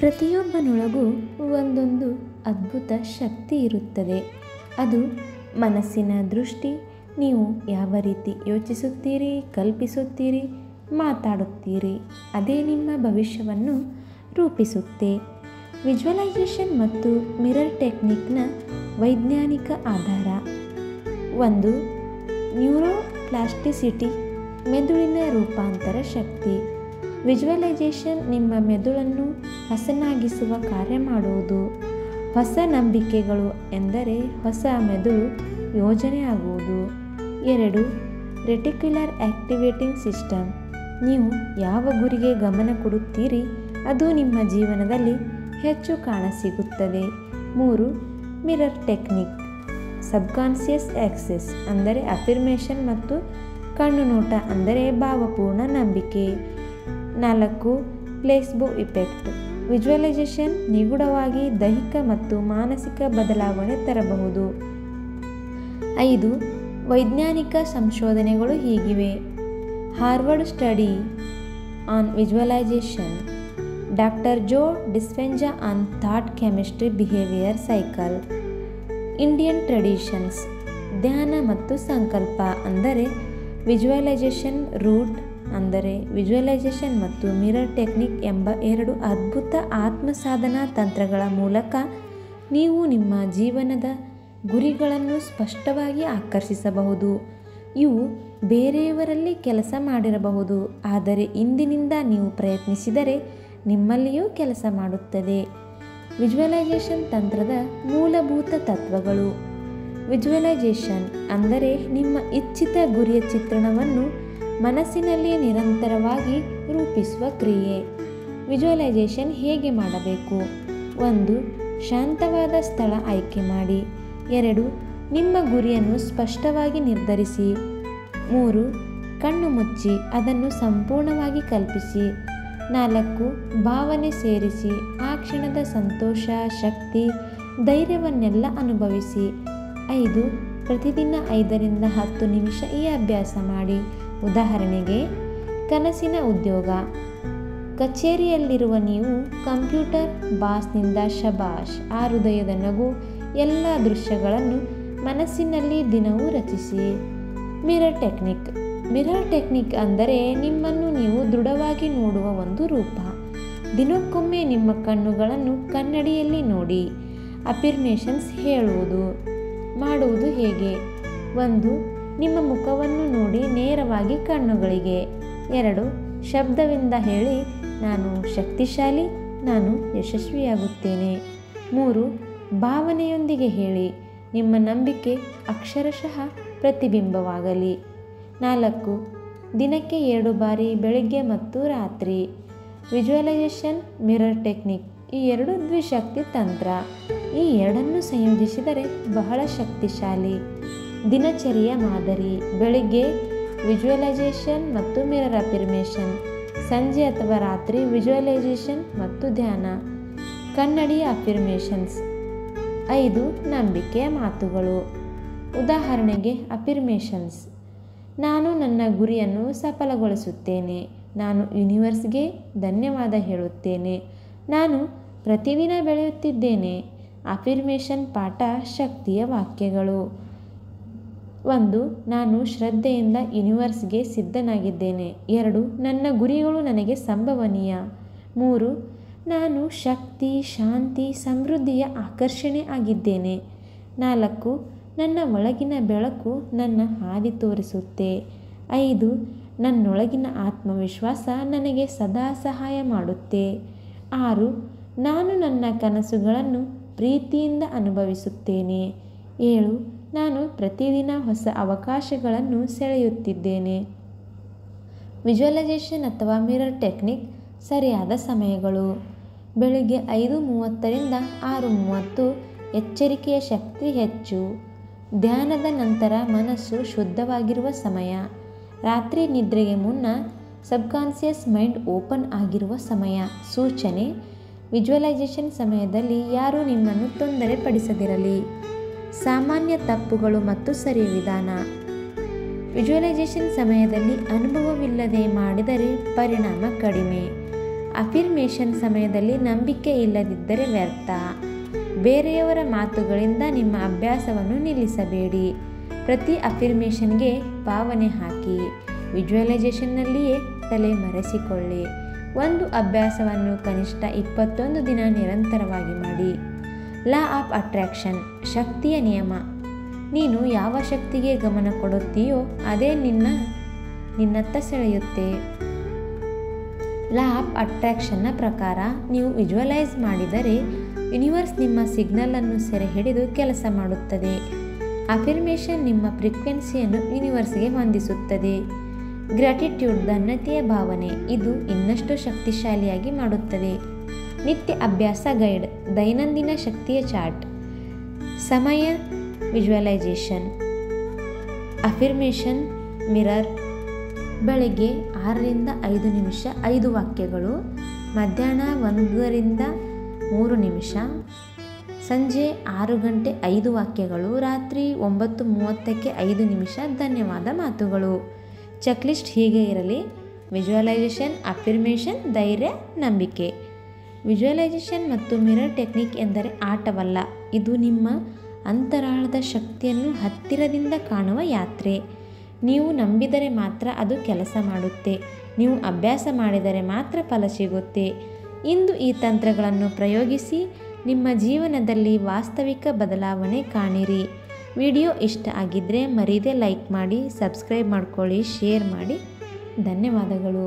ಪ್ರತಿಯೊಬ್ಬನೊಳಗೂ ಒಂದೊಂದು ಅದ್ಭುತ ಶಕ್ತಿ ಇರುತ್ತದೆ. ಅದು ಮನಸ್ಸಿನ ದೃಷ್ಟಿ. ನೀವು ಯಾವ ರೀತಿ ಯೋಚಿಸುತ್ತೀರಿ, ಕಲ್ಪಿಸುತ್ತೀರಿ, ಮಾತಾಡುತ್ತೀರಿ, ಅದೇ ನಿಮ್ಮ ಭವಿಷ್ಯವನ್ನು ರೂಪಿಸುತ್ತೆ. ವಿಜುವಲೈಸೇಷನ್ ಮತ್ತು ಮಿರರ್ ಟೆಕ್ನಿಕ್ನ ವೈಜ್ಞಾನಿಕ ಆಧಾರ. 1. ನ್ಯೂರೋಪ್ಲಾಸ್ಟಿಸಿಟಿ, ಮೆದುಳಿನ ರೂಪಾಂತರ ಶಕ್ತಿ. ವಿಜುವಲೈಸೇಷನ್ ನಿಮ್ಮ ಮೆದುಳನ್ನು ಹಸನಾಗಿಸುವ ಕಾರ್ಯ ಮಾಡುವುದು. ಹೊಸ ನಂಬಿಕೆಗಳು ಎಂದರೆ ಹೊಸ ಮೆದುಳು ಯೋಜನೆ ಆಗುವುದು. 2. ರೆಟಿಕ್ಯುಲರ್ ಆಕ್ಟಿವೇಟಿಂಗ್ ಸಿಸ್ಟಮ್, ನೀವು ಯಾವ ಗುರಿಗೆ ಗಮನ ಕೊಡುತ್ತೀರಿ ಅದು ನಿಮ್ಮ ಜೀವನದಲ್ಲಿ ಹೆಚ್ಚು ಕಾಣಸಿಗುತ್ತದೆ. 3. ಮಿರರ್ ಟೆಕ್ನಿಕ್, ಸಬ್ಕಾನ್ಷಿಯಸ್ ಆಕ್ಸೆಸ್ ಅಂದರೆ ಅಫಿರ್ಮೇಷನ್ ಮತ್ತು ಕಣ್ಣು ನೋಟ ಅಂದರೆ ಭಾವಪೂರ್ಣ ನಂಬಿಕೆ. 4. ಪ್ಲೇಸ್ಬೋ ಇಫೆಕ್ಟ್, ವಿಜುವಲೈಸೇಷನ್ ನಿಗೂಢವಾಗಿ ದೈಹಿಕ ಮತ್ತು ಮಾನಸಿಕ ಬದಲಾವಣೆ ತರಬಹುದು. 5. ವೈಜ್ಞಾನಿಕ ಸಂಶೋಧನೆಗಳು ಹೀಗಿವೆ. Harvard study on visualisation, doctor Joe Dispenza on thought chemistry behaviour cycle. Indian traditions, ಧ್ಯಾನ ಮತ್ತು ಸಂಕಲ್ಪ ಅಂದರೆ ವಿಜುವಲೈಸೇಷನ್ ರೂಟ್ ಅಂದರೆ ವಿಜುವಲೈಸೇಷನ್ ಮತ್ತು ಮಿರರ್ ಟೆಕ್ನಿಕ್ ಎಂಬ 2 ಅದ್ಭುತ ಆತ್ಮಸಾಧನಾ ತಂತ್ರಗಳ ಮೂಲಕ ನೀವು ನಿಮ್ಮ ಜೀವನದ ಗುರಿಗಳನ್ನು ಸ್ಪಷ್ಟವಾಗಿ ಆಕರ್ಷಿಸಬಹುದು. ಇವು ಬೇರೆಯವರಲ್ಲಿ ಕೆಲಸ ಮಾಡಿರಬಹುದು, ಆದರೆ ಇಂದಿನಿಂದ ನೀವು ಪ್ರಯತ್ನಿಸಿದರೆ ನಿಮ್ಮಲ್ಲಿಯೂ ಕೆಲಸ ಮಾಡುತ್ತದೆ. ವಿಜುವಲೈಸೇಷನ್ ತಂತ್ರದ ಮೂಲಭೂತ ತತ್ವಗಳು. ವಿಜುವಲೈಸೇಷನ್ ಅಂದರೆ ನಿಮ್ಮ ಇಚ್ಛಿತ ಗುರಿಯ ಚಿತ್ರಣವನ್ನು ಮನಸ್ಸಿನಲ್ಲಿ ನಿರಂತರವಾಗಿ ರೂಪಿಸುವ ಕ್ರಿಯೆ. ವಿಜುವಲೈಸೇಷನ್ ಹೇಗೆ ಮಾಡಬೇಕು? 1. ಶಾಂತವಾದ ಸ್ಥಳ ಆಯ್ಕೆ ಮಾಡಿ. 2. ನಿಮ್ಮ ಗುರಿಯನ್ನು ಸ್ಪಷ್ಟವಾಗಿ ನಿರ್ಧರಿಸಿ. 3. ಕಣ್ಣು ಮುಚ್ಚಿ ಅದನ್ನು ಸಂಪೂರ್ಣವಾಗಿ ಕಲ್ಪಿಸಿ. 4. ಭಾವನೆ ಸೇರಿಸಿ, ಆ ಕ್ಷಣದ ಸಂತೋಷ, ಶಕ್ತಿ, ಧೈರ್ಯವನ್ನೆಲ್ಲ ಅನುಭವಿಸಿ. 5. ಪ್ರತಿದಿನ 5 ರಿಂದ 10 ನಿಮಿಷ ಈ ಅಭ್ಯಾಸ ಮಾಡಿ. ಉದಾಹರಣೆಗೆ, ಕನಸಿನ ಉದ್ಯೋಗ. ಕಚೇರಿಯಲ್ಲಿರುವ ನೀವು ಕಂಪ್ಯೂಟರ್ ಬಾಸ್ನಿಂದ ಶಬಾಷ್, ಆ ಹೃದಯದ ನಗು, ಎಲ್ಲ ದೃಶ್ಯಗಳನ್ನು ಮನಸ್ಸಿನಲ್ಲಿ ದಿನವೂ ರಚಿಸಿ. Mirror technique. ಮಿರರ್ ಟೆಕ್ನಿಕ್ ಅಂದರೆ ನಿಮ್ಮನ್ನು ನೀವು ದೃಢವಾಗಿ ನೋಡುವ ಒಂದು ರೂಪ. ದಿನಕ್ಕೊಮ್ಮೆ ನಿಮ್ಮ ಕಣ್ಣುಗಳನ್ನು ಕನ್ನಡಿಯಲ್ಲಿ ನೋಡಿ. ಅಫಿರ್ಮೇಷನ್ಸ್ ಹೇಳುವುದು. ಮಾಡುವುದು ಹೇಗೆ? 1. ನಿಮ್ಮ ಮುಖವನ್ನು ನೋಡಿ ನೇರವಾಗಿ ಕಣ್ಣುಗಳಿಗೆ. 2. ಶಬ್ದವಿಂದ ಹೇಳಿ, ನಾನು ಶಕ್ತಿಶಾಲಿ, ನಾನು ಯಶಸ್ವಿಯಾಗುತ್ತೇನೆ. 3. ಭಾವನೆಯೊಂದಿಗೆ ಹೇಳಿ, ನಿಮ್ಮ ನಂಬಿಕೆ ಅಕ್ಷರಶಃ ಪ್ರತಿಬಿಂಬವಾಗಲಿ. 4. ದಿನಕ್ಕೆ 2 ಬಾರಿ, ಬೆಳಗ್ಗೆ ಮತ್ತು ರಾತ್ರಿ. ವಿಜುವಲೈಸೇಷನ್, ಮಿರರ್ ಟೆಕ್ನಿಕ್ ಈ 2 ದ್ವಿಶಕ್ತಿ ತಂತ್ರ. ಈ 2ನ್ನು ಸಂಯೋಜಿಸಿದರೆ ಬಹಳ ಶಕ್ತಿಶಾಲಿ. ದಿನಚರಿಯ ಮಾದರಿ. ಬೆಳಿಗ್ಗೆ ವಿಜುವಲೈಸೇಷನ್ ಮತ್ತು ಮಿರರ್ ಅಫಿರ್ಮೇಷನ್. ಸಂಜೆ ಅಥವಾ ರಾತ್ರಿ ವಿಜುವಲೈಸೇಷನ್ ಮತ್ತು ಧ್ಯಾನ. ಕನ್ನಡಿಯ ಅಫಿರ್ಮೇಷನ್ಸ್. 5. ನಂಬಿಕೆಯ ಮಾತುಗಳು. ಉದಾಹರಣೆಗೆ, ಅಫಿರ್ಮೇಷನ್ಸ್: ನಾನು ನನ್ನ ಗುರಿಯನ್ನು ಸಫಲಗೊಳಿಸುತ್ತೇನೆ. ನಾನು ಯೂನಿವರ್ಸ್ಗೆ ಧನ್ಯವಾದ ಹೇಳುತ್ತೇನೆ. ನಾನು ಪ್ರತಿದಿನ ಬೆಳೆಯುತ್ತಿದ್ದೇನೆ. ಅಫಿರ್ಮೇಷನ್ ಪಾಠ ಶಕ್ತಿಯ ವಾಕ್ಯಗಳು. 1. ನಾನು ಶ್ರದ್ಧೆಯಿಂದ ಯೂನಿವರ್ಸ್ಗೆ ಸಿದ್ಧನಾಗಿದ್ದೇನೆ. 2. ನನ್ನ ಗುರಿಗಳು ನನಗೆ ಸಂಭವನೀಯ. 3. ನಾನು ಶಕ್ತಿ, ಶಾಂತಿ, ಸಮೃದ್ಧಿಯ ಆಕರ್ಷಣೆ ಆಗಿದ್ದೇನೆ. 4. ನನ್ನ ಒಳಗಿನ ಬೆಳಕು ನನ್ನ ಹಾದಿ ತೋರಿಸುತ್ತೆ. 5. ನನ್ನೊಳಗಿನ ಆತ್ಮವಿಶ್ವಾಸ ನನಗೆ ಸದಾ ಸಹಾಯ ಮಾಡುತ್ತೆ. 6. ನಾನು ನನ್ನ ಕನಸುಗಳನ್ನು ಪ್ರೀತಿಯಿಂದ ಅನುಭವಿಸುತ್ತೇನೆ. 7. ನಾನು ಪ್ರತಿದಿನ ಹೊಸ ಅವಕಾಶಗಳನ್ನು ಸೆಳೆಯುತ್ತಿದ್ದೇನೆ. ವಿಜುವಲೈಸೇಷನ್ ಅಥವಾ ಮಿರರ್ ಟೆಕ್ನಿಕ್ ಸರಿಯಾದ ಸಮಯಗಳು. ಬೆಳಿಗ್ಗೆ 5:30 ರಿಂದ 6:30 ಎಚ್ಚರಿಕೆಯ ಶಕ್ತಿ ಹೆಚ್ಚು. ಧ್ಯಾನದ ನಂತರ ಮನಸ್ಸು ಶುದ್ಧವಾಗಿರುವ ಸಮಯ. ರಾತ್ರಿ ನಿದ್ರೆಗೆ ಮುನ್ನ ಸಬ್ಕಾನ್ಷಿಯಸ್ ಮೈಂಡ್ ಓಪನ್ ಆಗಿರುವ ಸಮಯ. ಸೂಚನೆ: ವಿಜುವಲೈಸೇಷನ್ ಸಮಯದಲ್ಲಿ ಯಾರೂ ನಿಮ್ಮನ್ನು ತೊಂದರೆ ಪಡಿಸದಿರಲಿ. ಸಾಮಾನ್ಯ ತಪ್ಪುಗಳು ಮತ್ತು ಸರಿಯ ವಿಧಾನ. ವಿಜುವಲೈಸೇಷನ್ ಸಮಯದಲ್ಲಿ ಅನುಭವವಿಲ್ಲದೆ ಮಾಡಿದರೆ ಪರಿಣಾಮ ಕಡಿಮೆ. ಅಫಿರ್ಮೇಷನ್ ಸಮಯದಲ್ಲಿ ನಂಬಿಕೆ ಇಲ್ಲದಿದ್ದರೆ ವ್ಯರ್ಥ. ಬೇರೆಯವರ ಮಾತುಗಳಿಂದ ನಿಮ್ಮ ಅಭ್ಯಾಸವನ್ನು ನಿಲ್ಲಿಸಬೇಡಿ. ಪ್ರತಿ ಅಫಿರ್ಮೇಷನ್ಗೆ ಭಾವನೆ ಹಾಕಿ. ವಿಜುವಲೈಸೇಷನ್ನಲ್ಲಿಯೇ ತಲೆ ಮರೆಸಿಕೊಳ್ಳಿ. ಒಂದು ಅಭ್ಯಾಸವನ್ನು ಕನಿಷ್ಠ 21 ದಿನ ನಿರಂತರವಾಗಿ ಮಾಡಿ. ಲಾ ಆಫ್ ಅಟ್ರಾಕ್ಷನ್, ಶಕ್ತಿಯ ನಿಯಮ. ನೀನು ಯಾವ ಶಕ್ತಿಗೆ ಗಮನ ಕೊಡುತ್ತೀಯೋ ಅದೇ ನಿನ್ನತ್ತ ಸೆಳೆಯುತ್ತೆ. ಲಾ ಆಫ್ ಅಟ್ರಾಕ್ಷನ್ನ ಪ್ರಕಾರ ನೀವು ವಿಜುವಲೈಸ್ ಮಾಡಿದರೆ ಯೂನಿವರ್ಸ್ ನಿಮ್ಮ ಸಿಗ್ನಲನ್ನು ಸೆರೆ ಹಿಡಿದು ಕೆಲಸ ಮಾಡುತ್ತದೆ. ಅಫಿರ್ಮೇಷನ್ ನಿಮ್ಮ ಫ್ರೀಕ್ವೆನ್ಸಿಯನ್ನು ಯೂನಿವರ್ಸ್ಗೆ ಹೊಂದಿಸುತ್ತದೆ. ಗ್ರ್ಯಾಟಿಟ್ಯೂಡ್, ಧನ್ಯತೆಯ ಭಾವನೆ, ಇದು ಇನ್ನಷ್ಟು ಶಕ್ತಿಶಾಲಿಯಾಗಿ ಮಾಡುತ್ತದೆ. ನಿತ್ಯ ಅಭ್ಯಾಸ ಗೈಡ್, ದೈನಂದಿನ ಶಕ್ತಿಯ ಚಾರ್ಟ್. ಸಮಯ ವಿಜುವಲೈಸೇಷನ್. Affirmation mirror. ಬೆಳಗ್ಗೆ 6ರಿಂದ 5 ನಿಮಿಷ 5 ವಾಕ್ಯಗಳು, ಮಧ್ಯಾಹ್ನ 1ರಿಂದ 3 ನಿಮಿಷ, ಸಂಜೆ 6 ಗಂಟೆ 5 ವಾಕ್ಯಗಳು, ರಾತ್ರಿ 9:30ಕ್ಕೆ 5 ನಿಮಿಷ ಧನ್ಯವಾದ ಮಾತುಗಳು. ಚೆಕ್ಲಿಸ್ಟ್ ಹೀಗೆ ಇರಲಿ: ವಿಜುವಲೈಸೇಷನ್, ಅಫಿರ್ಮೇಷನ್, ಧೈರ್ಯ, ನಂಬಿಕೆ. ವಿಜುವಲೈಸೇಷನ್ ಮತ್ತು ಮಿರರ್ ಟೆಕ್ನಿಕ್ ಎಂದರೆ ಆಟವಲ್ಲ, ಇದು ನಿಮ್ಮ ಅಂತರಾಳದ ಶಕ್ತಿಯನ್ನು ಹತ್ತಿರದಿಂದ ಕಾಣುವ ಯಾತ್ರೆ. ನೀವು ನಂಬಿದರೆ ಮಾತ್ರ ಅದು ಕೆಲಸ ಮಾಡುತ್ತೆ. ನೀವು ಅಭ್ಯಾಸ ಮಾಡಿದರೆ ಮಾತ್ರ ಫಲ ಸಿಗುತ್ತೆ. ಇಂದು ಈ ತಂತ್ರಗಳನ್ನು ಪ್ರಯೋಗಿಸಿ ನಿಮ್ಮ ಜೀವನದಲ್ಲಿ ವಾಸ್ತವಿಕ ಬದಲಾವಣೆ ಕಾಣಿರಿ. ವಿಡಿಯೋ ಇಷ್ಟ ಆಗಿದ್ದರೆ ಮರೀದೆ ಲೈಕ್ ಮಾಡಿ, ಸಬ್ಸ್ಕ್ರೈಬ್ ಮಾಡ್ಕೊಳ್ಳಿ, ಶೇರ್ ಮಾಡಿ. ಧನ್ಯವಾದಗಳು.